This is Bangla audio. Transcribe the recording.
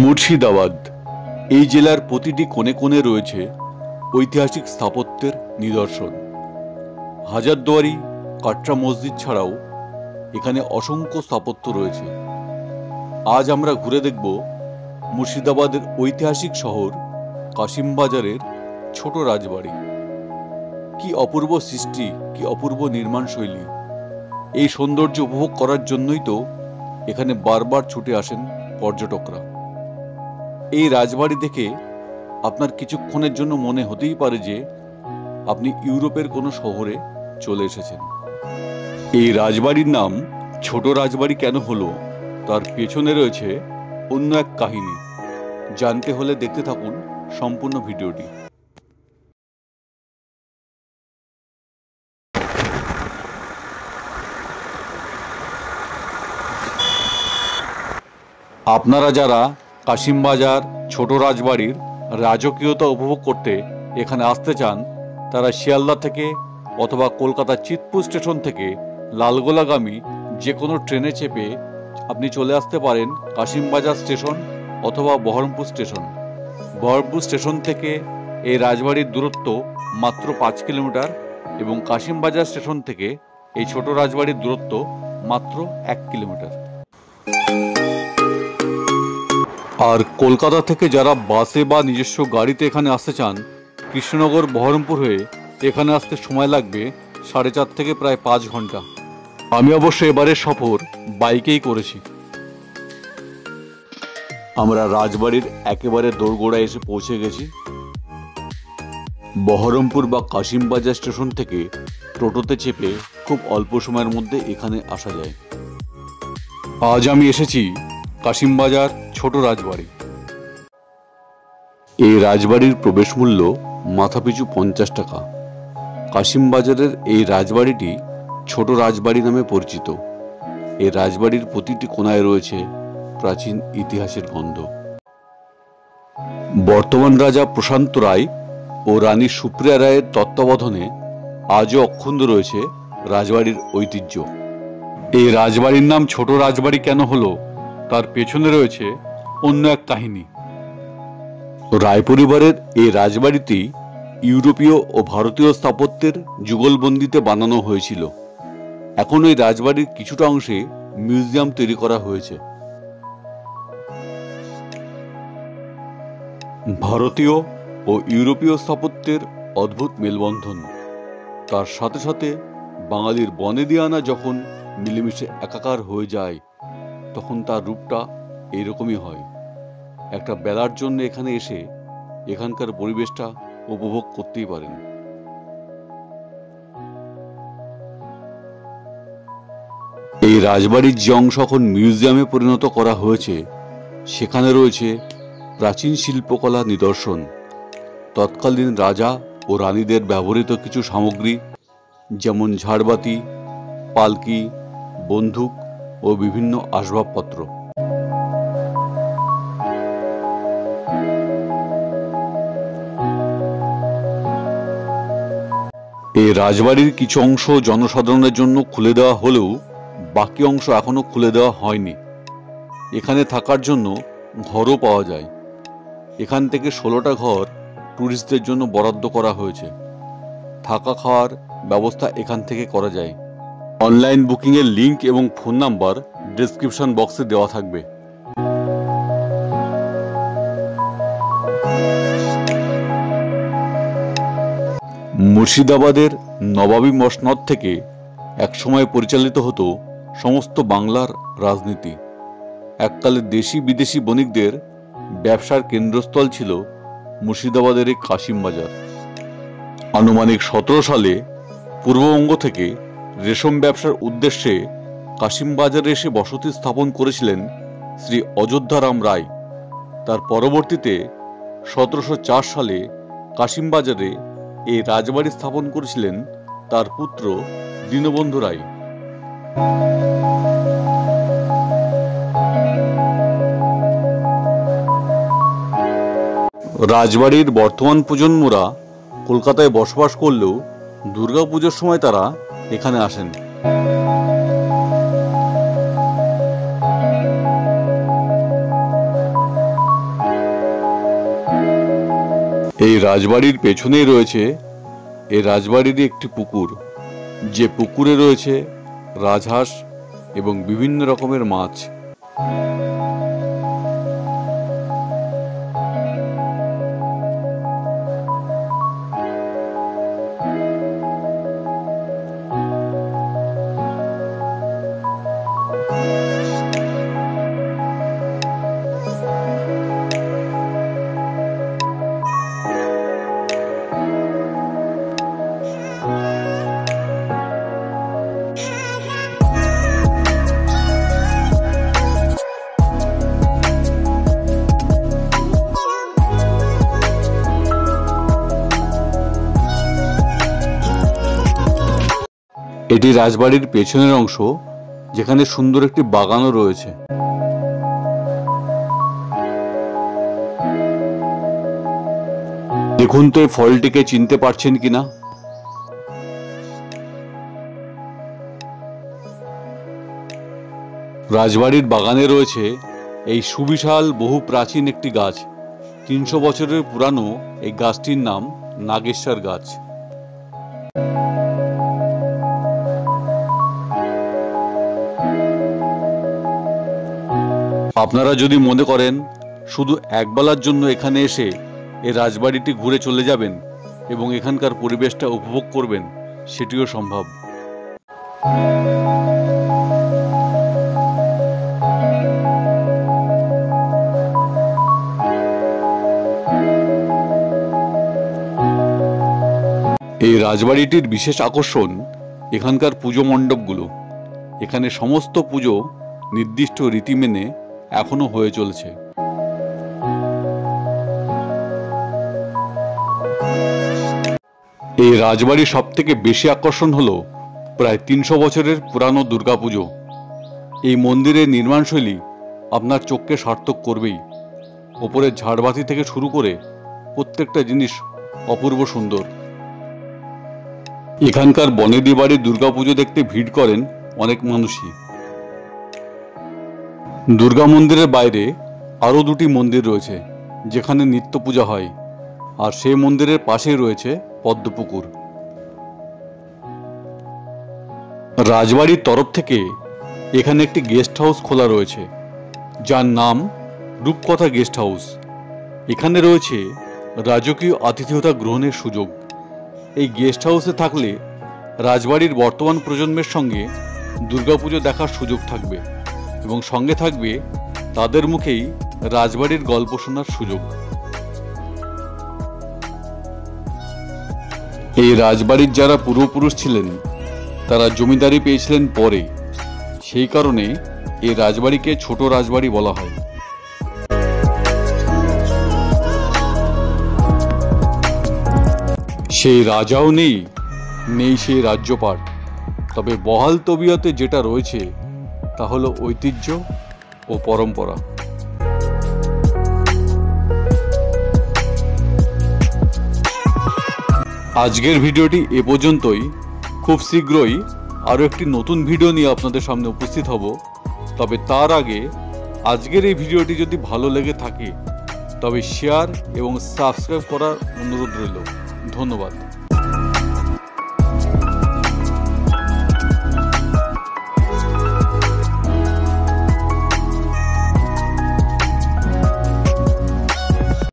মুর্শিদাবাদ এই জেলার প্রতিটি কোণে কোণে রয়েছে ঐতিহাসিক স্থাপত্যের নিদর্শন। হাজারদুয়ারি কাটরা মসজিদ ছাড়াও এখানে অসংখ্য স্থাপত্য রয়েছে। আজ আমরা ঘুরে দেখব মুর্শিদাবাদের ঐতিহাসিক শহর কাশিমবাজারের ছোট রাজবাড়ি। কি অপূর্ব সৃষ্টি, কি অপূর্ব নির্মাণ শৈলী! এই সৌন্দর্য উপভোগ করার জন্যই তো এখানে বারবার ছুটে আসেন পর্যটকরা। এই রাজবাড়ি দেখে আপনার কিছুক্ষণের জন্য মনে হতেই পারে যে আপনি ইউরোপের কোনো শহরে চলে এসেছেন। এই রাজবাড়ির নাম ছোট রাজবাড়ি কেন হলো, তার পেছনে রয়েছে অন্য এক কাহিনী। জানতে হলে দেখতে থাকুন সম্পূর্ণ ভিডিওটি। আপনারা যারা কাশিমবাজার ছোট রাজবাড়ির রাজকীয়তা উপভোগ করতে এখানে আসতে চান, তারা শিয়ালদা থেকে অথবা কলকাতার চিতপুর স্টেশন থেকে লালগোলাগামী যে কোনো ট্রেনে চেপে আপনি চলে আসতে পারেন কাশিমবাজার স্টেশন অথবা বহরমপুর স্টেশন। বহরমপুর স্টেশন থেকে এই রাজবাড়ির দূরত্ব মাত্র 5 কিলোমিটার এবং কাশিমবাজার স্টেশন থেকে এই ছোট রাজবাড়ির দূরত্ব মাত্র 1 কিলোমিটার। আর কলকাতা থেকে যারা বাসে বা নিজস্ব গাড়িতে এখানে আসতে চান, কৃষ্ণনগর বহরমপুর হয়ে এখানে আসতে সময় লাগবে 4.5 থেকে প্রায় 5 ঘন্টা। আমি অবশ্য এবারে সফর বাইকেই করেছি। আমরা রাজবাড়ির একেবারে দোরগোড়ায় এসে পৌঁছে গেছি। বহরমপুর বা কাশিমবাজার স্টেশন থেকে টোটোতে চেপে খুব অল্প সময়ের মধ্যে এখানে আসা যায়। আজ আমি এসেছি কাশিমবাজার ছোট রাজবাড়ি। এই রাজবাড়ির প্রবেশ মূল্য মাথাপিছু 50 টাকা। কাশিমবাজারের এই রাজবাড়িটি ছোট রাজবাড়ি নামে পরিচিত। এই রাজবাড়ির প্রতিটি কোণায় রয়েছে প্রাচীন ইতিহাসের গন্ধ। বর্তমান রাজা প্রশান্ত রায় ও রানী সুপ্রিয়া রায়ের তত্ত্বাবধানে আজও অক্ষুণ্ণ রয়েছে রাজবাড়ির ঐতিহ্য। এই রাজবাড়ির নাম ছোট রাজবাড়ি কেন হলো, তার পেছনে রয়েছে অন্য এক কাহিনী। রায় পরিবারের এই রাজবাড়িটি ইউরোপীয় ও ভারতীয় স্থাপত্যের যুগলবন্দিতে বানানো হয়েছিল। এখন এই রাজবাড়ির কিছুটা অংশে মিউজিয়াম তৈরি করা হয়েছে। ভারতীয় ও ইউরোপীয় স্থাপত্যের অদ্ভুত মেলবন্ধন, তার সাথে সাথে বাঙালির বনেদিয়ানা যখন মিলেমিশে একাকার হয়ে যায়, তখন তার রূপটা এইরকমই হয়। একটা বেলার জন্য এখানে এসে এখানকার পরিবেশটা উপভোগ করতেই পারেন। এই রাজবাড়ির যে অংশ এখন মিউজিয়ামে পরিণত করা হয়েছে, সেখানে রয়েছে প্রাচীন শিল্পকলা নিদর্শন, তৎকালীন রাজা ও রানীদের ব্যবহৃত কিছু সামগ্রী, যেমন ঝাড়বাতি, পালকি, বন্দুক ও বিভিন্ন আসবাবপত্র। এই রাজবাড়ির কিছু অংশ জনসাধারণের জন্য খুলে দেওয়া হলেও বাকি অংশ এখনো খুলে দেওয়া হয়নি। এখানে থাকার জন্য ঘরও পাওয়া যায়। এখান থেকে 16টা ঘর ট্যুরিস্টদের জন্য বরাদ্দ করা হয়েছে। থাকা খাওয়ার ব্যবস্থা এখান থেকে করা যায়। অনলাইন বুকিংয়ের লিংক এবং ফোন নাম্বার ডেসক্রিপশন বক্সে দেওয়া থাকবে। মুর্শিদাবাদের নবাবী মসনদ থেকে একসময় পরিচালিত হতো সমস্ত বাংলার রাজনীতি। এককালে দেশি বিদেশি বণিকদের ব্যবসার কেন্দ্রস্থল ছিল মুর্শিদাবাদের এই কাশিমবাজার। আনুমানিক 17 সালে পূর্ববঙ্গ থেকে রেশম ব্যবসার উদ্দেশ্যে কাশিমবাজারে এসে বসতি স্থাপন করেছিলেন শ্রী অযোধ্যারাম রায়। তার পরবর্তীতে 1704 সালে কাশিমবাজারে এই রাজবাড়ি স্থাপন করেছিলেন তার পুত্র দীনবন্ধু রায়। রাজবাড়ির বর্তমান প্রজন্মরা কলকাতায় বসবাস করলেও দুর্গাপুজোর সময় তারা এখানে আসেন। এই রাজবাড়ির পেছনেই রয়েছে এই রাজবাড়িরই একটি পুকুর, যে পুকুরে রয়েছে রাজহাঁস এবং বিভিন্ন রকমের মাছ। এটি রাজবাড়ির পেছনের অংশ, যেখানে সুন্দর একটি বাগানও রয়েছে। দেখুন তো এই ফলটিকে চিনতে পারছেন কিনা। রাজবাড়ির বাগানে রয়েছে এই সুবিশাল বহু প্রাচীন একটি গাছ। 300 বছরের পুরানো এই গাছটির নাম নাগেশ্বর গাছ। আপনারা যদি মনে করেন শুধু একবেলার জন্য এখানে এসে এই রাজবাড়িটি ঘুরে চলে যাবেন এবং এখানকার পরিবেশটা উপভোগ করবেন, সেটিও সম্ভব। এই রাজবাড়িটির বিশেষ আকর্ষণ এখানকার পুজো মণ্ডপগুলো। এখানে সমস্ত পুজো নির্দিষ্ট রীতি মেনে এখনো হয়ে চলেছে। এই রাজবাড়ির সবথেকে বেশি আকর্ষণ হলো প্রায় 300 বছরের পুরানো দুর্গাপুজো। এই মন্দিরের নির্মাণশৈলী আপনার চোখকে সার্থক করবেই। ওপরের ঝাড়বাতি থেকে শুরু করে প্রত্যেকটা জিনিস অপূর্ব সুন্দর। এখানকার বনেদি বাড়ির দুর্গাপুজো দেখতে ভিড় করেন অনেক মানুষই। দুর্গা মন্দিরের বাইরে আরও 2টি মন্দির রয়েছে যেখানে নিত্য পূজা হয়, আর সেই মন্দিরের পাশেই রয়েছে পদ্মপুকুর। রাজবাড়ির তরফ থেকে এখানে একটি গেস্ট হাউস খোলা রয়েছে, যার নাম রূপকথা গেস্ট হাউস। এখানে রয়েছে রাজকীয় আতিথেয়তা গ্রহণের সুযোগ। এই গেস্ট হাউসে থাকলে রাজবাড়ির বর্তমান প্রজন্মের সঙ্গে দুর্গাপুজো দেখার সুযোগ থাকবে এবং সঙ্গে থাকবে তাদের মুখেই রাজবাড়ির গল্প শোনার সুযোগ। এই রাজবাড়ির যারা পূর্বপুরুষ ছিলেন তারা জমিদারি পেয়েছিলেন পরে, সেই কারণে এই রাজবাড়িকে ছোট রাজবাড়ি বলা হয়। সেই রাজাও নেই সেই রাজ্যপাট, তবে বহাল তবিয়তে যেটা রয়েছে তা হলো ঐতিহ্য ও পরম্পরা। আজকের ভিডিওটি এ পর্যন্তই। খুব শীঘ্রই আরও একটি নতুন ভিডিও নিয়ে আপনাদের সামনে উপস্থিত হব। তবে তার আগে আজকের এই ভিডিওটি যদি ভালো লেগে থাকে তবে শেয়ার এবং সাবস্ক্রাইব করার অনুরোধ রইল। ধন্যবাদ।